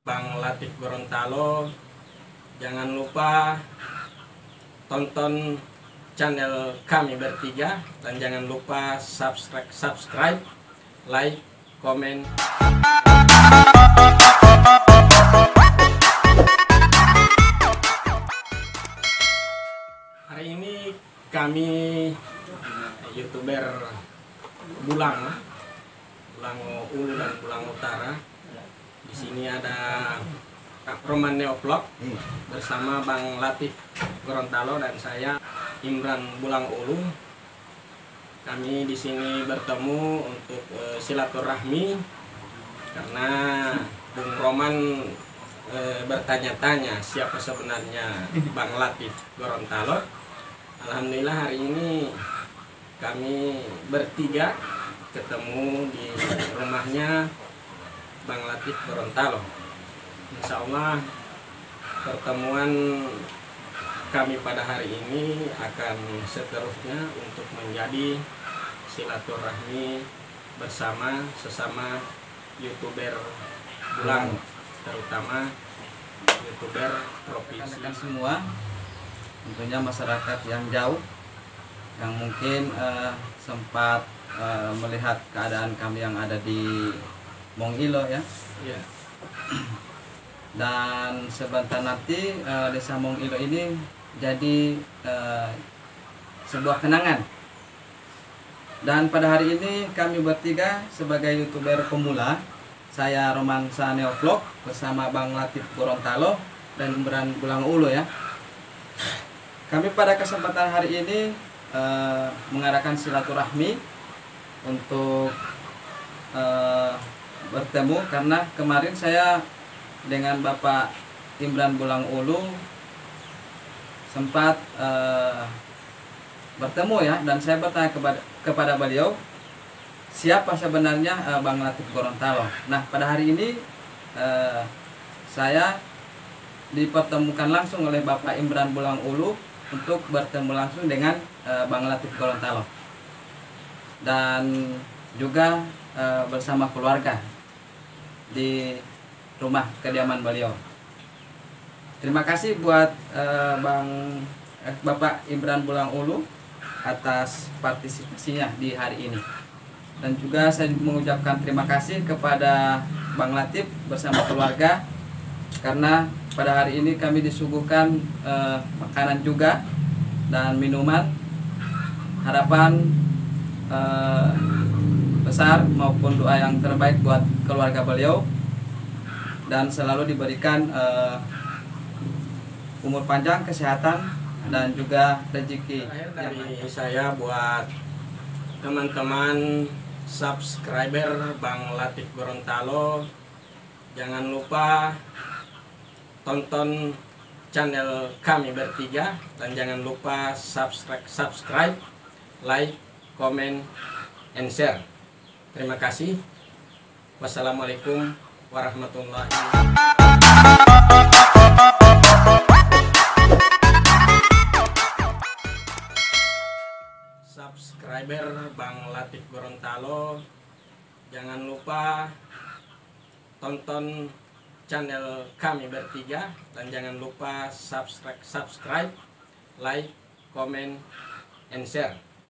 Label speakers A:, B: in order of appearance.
A: Bang Latif Gorontalo. Jangan lupa tonton channel kami bertiga dan jangan lupa subscribe, like, komen. Hari ini kami YouTuber Bulang Ulu dan Bulang Utara. Di sini ada Kak Roman Neovlog bersama Bang Latif Gorontalo dan saya Imran Bulang Ulu. Kami di sini bertemu untuk silaturahmi karena Bung Roman bertanya-tanya siapa sebenarnya Bang Latif Gorontalo. Alhamdulillah hari ini kami bertiga ketemu di rumahnya Bang Latif Gorontalo. Insya Allah pertemuan kami pada hari ini akan seterusnya untuk menjadi silaturahmi bersama sesama YouTuber Bulang, terutama YouTuber provinsi.
B: Semua tentunya masyarakat yang jauh yang mungkin sempat melihat keadaan kami yang ada di Mongilo ya.
A: Yeah.
B: Dan sebentar nanti desa Mongilo ini jadi sebuah kenangan. Dan pada hari ini kami bertiga sebagai YouTuber pemula, saya Roman Neovlog bersama Bang Latif Gorontalo dan Imran Bulang Ulu ya. Kami pada kesempatan hari ini mengadakan silaturahmi untuk bertemu karena kemarin saya dengan Bapak Imran Bulang Ulu sempat bertemu ya, dan saya bertanya kepada beliau siapa sebenarnya Bang Latif Gorontalo. Nah pada hari ini saya dipertemukan langsung oleh Bapak Imran Bulang Ulu untuk bertemu langsung dengan Bang Latif Gorontalo dan juga bersama keluarga di rumah kediaman beliau. Terima kasih buat Bapak Imran Bulang Ulu atas partisipasinya di hari ini. Dan juga saya mengucapkan terima kasih kepada Bang Latif bersama keluarga karena pada hari ini kami disuguhkan makanan juga dan minuman. Harapan besar maupun doa yang terbaik buat keluarga beliau dan selalu diberikan umur panjang, kesehatan dan juga rezeki.
A: Dari saya buat teman-teman subscriber Bang Latif Gorontalo, jangan lupa tonton channel kami bertiga dan jangan lupa subscribe, like, comment, and share. Terima kasih. Wassalamualaikum warahmatullahi subscriber Bang Latif Gorontalo, jangan lupa tonton channel kami bertiga dan jangan lupa subscribe, like, comment, and share.